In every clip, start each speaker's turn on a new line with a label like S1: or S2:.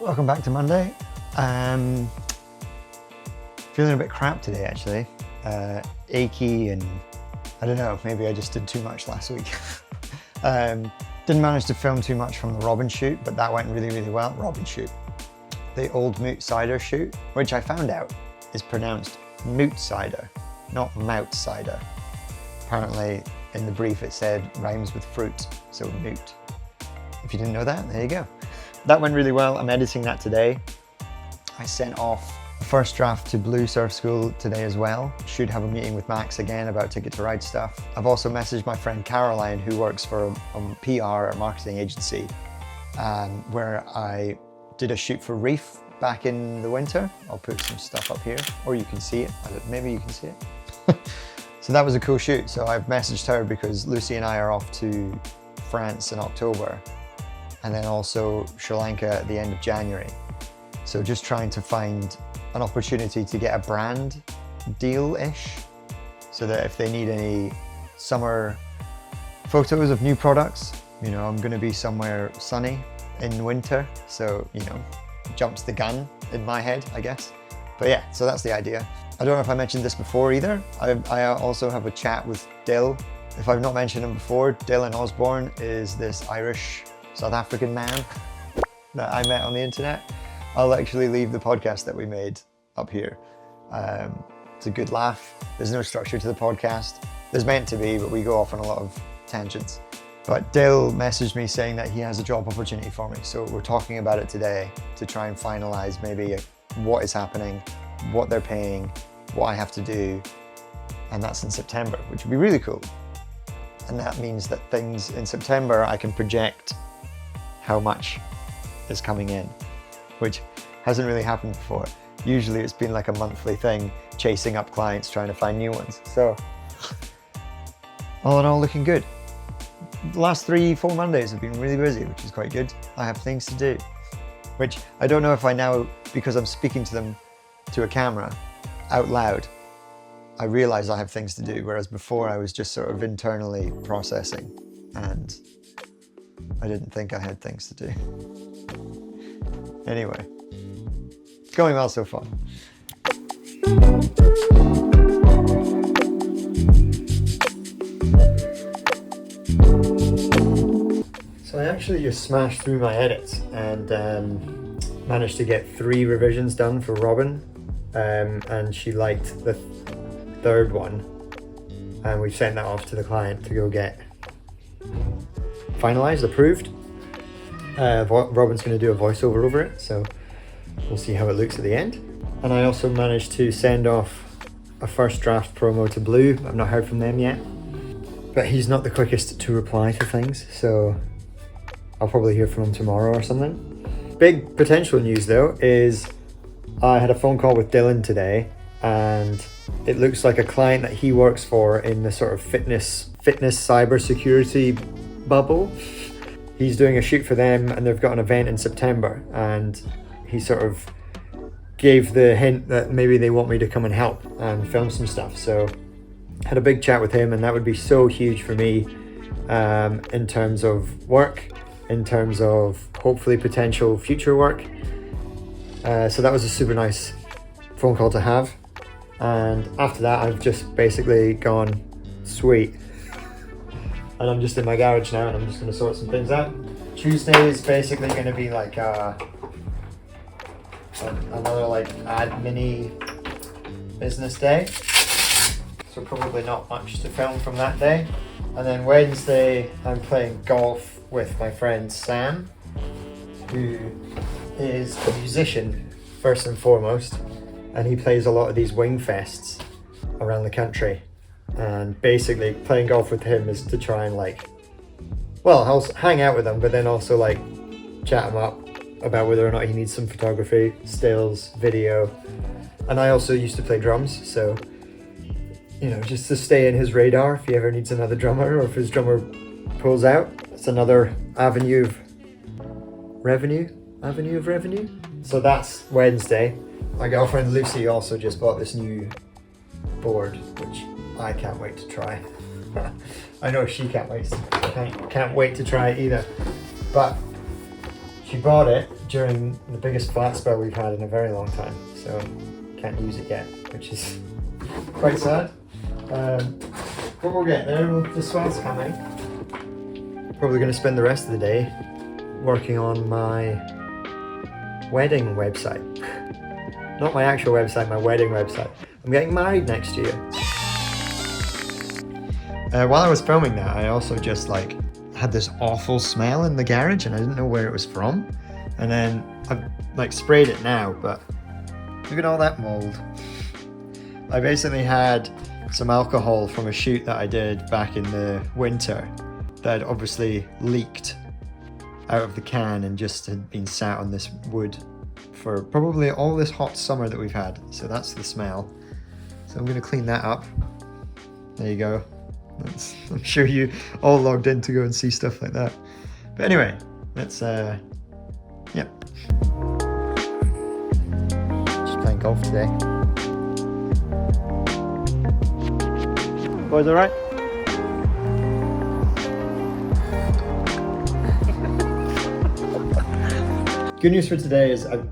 S1: Welcome back to Monday. Feeling a bit crap today actually. Achy and I don't know, maybe I just did too much last week. Didn't manage to film too much from the Robin shoot, but that went really, really well. Robin shoot. The Old Moot Cider shoot, which I found out is pronounced Moot Cider, not Mout Cider. Apparently in the brief it said rhymes with fruit, so moot. If you didn't know that, there you go. That went really well. I'm editing that today. I sent off the first draft to Blue Surf School today as well. Should have a meeting with Max again about Ticket to Ride stuff. I've also messaged my friend Caroline, who works for a PR or marketing agency, where I did a shoot for Reef back in the winter. I'll put some stuff up here, or you can see it. Maybe you can see it. So that was a cool shoot. So I've messaged her because Lucy and I are off to France in October, and then also Sri Lanka at the end of January. So just trying to find an opportunity to get a brand deal-ish, so that if they need any summer photos of new products, you know, I'm gonna be somewhere sunny in winter, so, you know, jumps the gun in my head, I guess. But yeah, so that's the idea. I don't know if I mentioned this before either. I also have a chat with Dill. If I've not mentioned him before, Dylan Osborne is this Irish South African man that I met on the internet. I'll actually leave the podcast that we made up here. It's a good laugh. There's no structure to the podcast. There's meant to be, but we go off on a lot of tangents. But Dill messaged me saying that he has a job opportunity for me. So we're talking about it today to try and finalize maybe what is happening, what they're paying, what I have to do. And that's in September, which would be really cool. And that means that things in September, I can project how much is coming in, which hasn't really happened before. Usually it's been like a monthly thing, chasing up clients, trying to find new ones. So all in all, looking good. The last 3-4 Mondays have been really busy, which is quite good. I have things to do, which I don't know if I now, because I'm speaking to them to a camera out loud, I realize I have things to do, whereas before I was just sort of internally processing and I didn't think I had things to do. Anyway, it's going well so far. So I actually just smashed through my edits and managed to get 3 revisions done for Robin, and she liked the third one, and we've sent that off to the client to go get finalized, approved. Robin's going to do a voiceover over it, so we'll see how it looks at the end. And I also managed to send off a first draft promo to Blue. I've not heard from them yet, but he's not the quickest to reply to things, so I'll probably hear from him tomorrow or something. Big potential news though is I had a phone call with Dylan today, and it looks like a client that he works for in the sort of fitness cybersecurity bubble. He's doing a shoot for them and they've got an event in September, and he sort of gave the hint that maybe they want me to come and help and film some stuff. So had a big chat with him, and that would be so huge for me in terms of work, in terms of hopefully potential future work. So that was a super nice phone call to have. And after that, I've just basically gone, sweet. And I'm just in my garage now, and I'm just going to sort some things out. Tuesday is basically going to be like another like admin-y business day. So probably not much to film from that day. And then Wednesday, I'm playing golf with my friend Sam, who is a musician first and foremost, and he plays a lot of these wing fests around the country. And basically playing golf with him is to try and I'll hang out with him, but then also chat him up about whether or not he needs some photography, stills, video. And I also used to play drums, so, you know, just to stay in his radar if he ever needs another drummer, or if his drummer pulls out. It's another avenue of revenue. So that's Wednesday. My girlfriend Lucy also just bought this new board, which I can't wait to try. I know she can't wait to try it either. But she bought it during the biggest flat spell we've had in a very long time, so can't use it yet, which is quite sad. But we'll get there. The swell's coming. Probably going to spend the rest of the day working on my wedding website. Not my actual website, my wedding website. I'm getting married next year. While I was filming that, I also just had this awful smell in the garage and I didn't know where it was from. And then I've sprayed it now, but look at all that mold. I basically had some alcohol from a shoot that I did back in the winter that had obviously leaked out of the can and just had been sat on this wood for probably all this hot summer that we've had. So that's the smell. So I'm going to clean that up. There you go. I'm sure you all logged in to go and see stuff like that. But anyway, let's yeah. Just playing golf today. Boys, all right? Good news for today is I've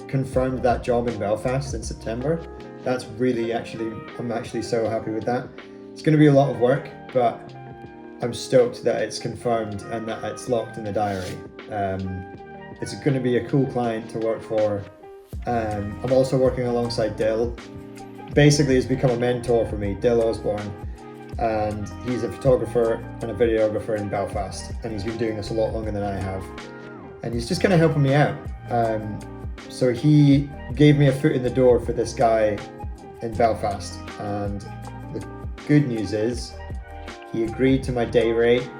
S1: confirmed that job in Belfast in September. That's really I'm actually so happy with that. It's going to be a lot of work, but I'm stoked that it's confirmed and that it's locked in the diary. It's going to be a cool client to work for. I'm also working alongside Dill. Basically, he's become a mentor for me, Dill Osborne, and he's a photographer and a videographer in Belfast, and he's been doing this a lot longer than I have. And he's just kind of helping me out. So he gave me a foot in the door for this guy in Belfast, and the good news is he agreed to my day rate.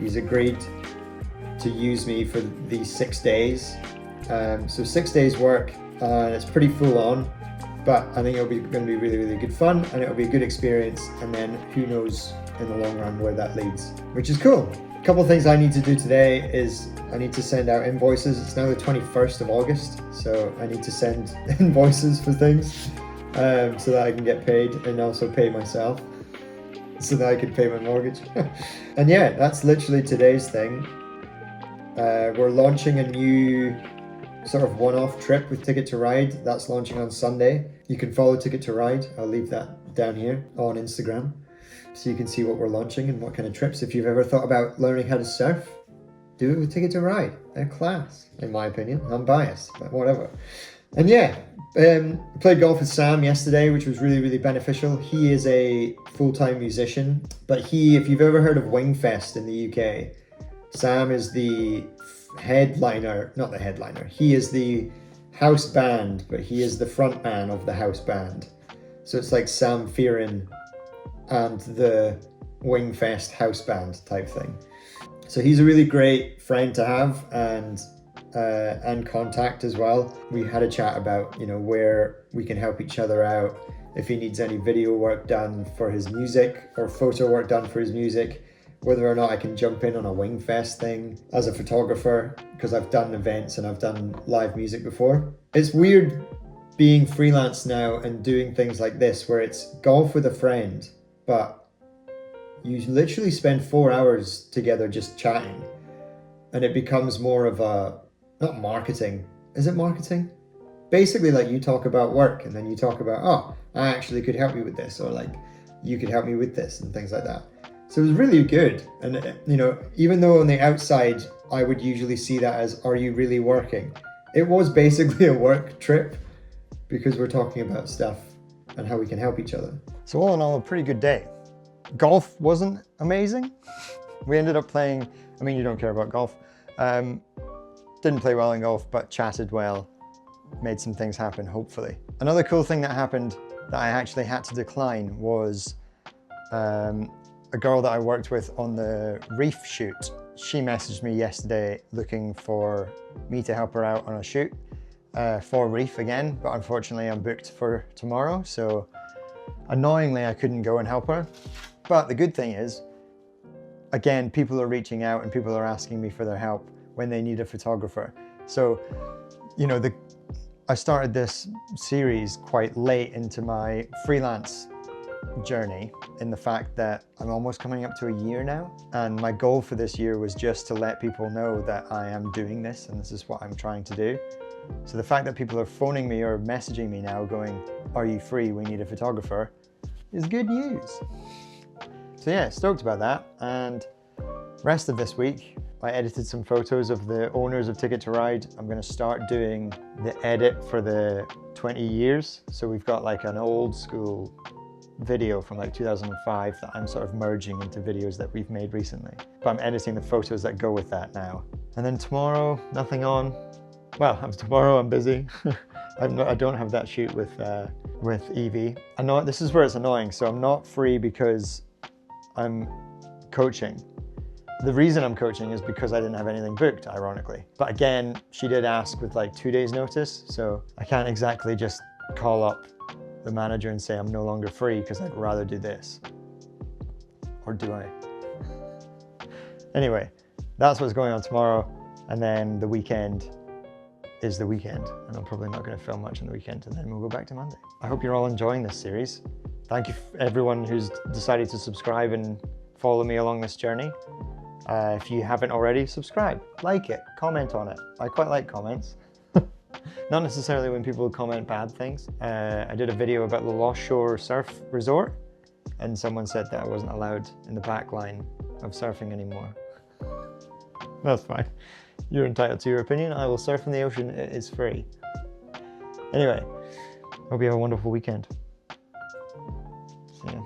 S1: He's agreed to use me for these 6 days. So 6 days work, and it's pretty full on, but I think it'll be going to be really, really good fun, and it'll be a good experience, and then who knows in the long run where that leads, which is cool. A couple of things I need to do today is I need to send out invoices. It's now the 21st of August, so I need to send invoices for things so that I can get paid and also pay myself so that I can pay my mortgage. And yeah, that's literally today's thing. We're launching a new sort of one-off trip with Ticket to Ride. That's launching on Sunday. You can follow Ticket to Ride. I'll leave that down here on Instagram so you can see what we're launching and what kind of trips. If you've ever thought about learning how to surf, do it with Ticket to Ride. They're class, in my opinion. I'm biased, but whatever. And yeah, played golf with Sam yesterday, which was really, really beneficial. He is a full-time musician, but if you've ever heard of Wingfest in the UK, Sam is the headliner, not the headliner. He is the house band, but he is the front man of the house band. So it's like Sam Fearon and the Wingfest house band type thing. So he's a really great friend to have and contact as well. We had a chat about, where we can help each other out. If he needs any video work done for his music or photo work done for his music, whether or not I can jump in on a Wingfest thing as a photographer, because I've done events and I've done live music before. It's weird being freelance now and doing things like this where it's golf with a friend, but you literally spend 4 hours together just chatting, and it becomes more of a, not marketing, is it marketing? Basically, like, you talk about work and then you talk about, oh, I actually could help you with this, or like, you could help me with this and things like that. So it was really good. And, even though on the outside, I would usually see that as, are you really working? It was basically a work trip because we're talking about stuff and how we can help each other. So all in all, a pretty good day. Golf wasn't amazing. We ended up playing, you don't care about golf. Didn't play well in golf, but chatted well, made some things happen, hopefully. Another cool thing that happened that I actually had to decline was a girl that I worked with on the reef shoot. She messaged me yesterday looking for me to help her out on a shoot for reef again, but unfortunately I'm booked for tomorrow, so annoyingly I couldn't go and help her. But the good thing is, again, people are reaching out and people are asking me for their help when they need a photographer. So, I started this series quite late into my freelance journey in the fact that I'm almost coming up to a year now, and my goal for this year was just to let people know that I am doing this and this is what I'm trying to do. So the fact that people are phoning me or messaging me now going, "Are you free? We need a photographer," is good news. So yeah, stoked about that. And rest of this week, I edited some photos of the owners of Ticket to Ride. I'm going to start doing the edit for the 20 years. So we've got like an old school video from like 2005 that I'm sort of merging into videos that we've made recently. But I'm editing the photos that go with that now. And then tomorrow, nothing on. Well, tomorrow I'm busy. I don't have that shoot with Evie. I know this is where it's annoying. So I'm not free because I'm coaching. The reason I'm coaching is because I didn't have anything booked, ironically. But again, she did ask with like 2 days notice. So I can't exactly just call up the manager and say I'm no longer free because I'd rather do this. Or do I? Anyway, that's what's going on tomorrow. And then the weekend is the weekend. And I'm probably not going to film much on the weekend, and then we'll go back to Monday. I hope you're all enjoying this series. Thank you everyone who's decided to subscribe and follow me along this journey. If you haven't already, subscribe, like it, comment on it. I quite like comments. Not necessarily when people comment bad things. I did a video about the Lost Shore Surf Resort, and someone said that I wasn't allowed in the back line of surfing anymore. That's fine. You're entitled to your opinion. I will surf in the ocean. It is free. Anyway, hope you have a wonderful weekend. See ya.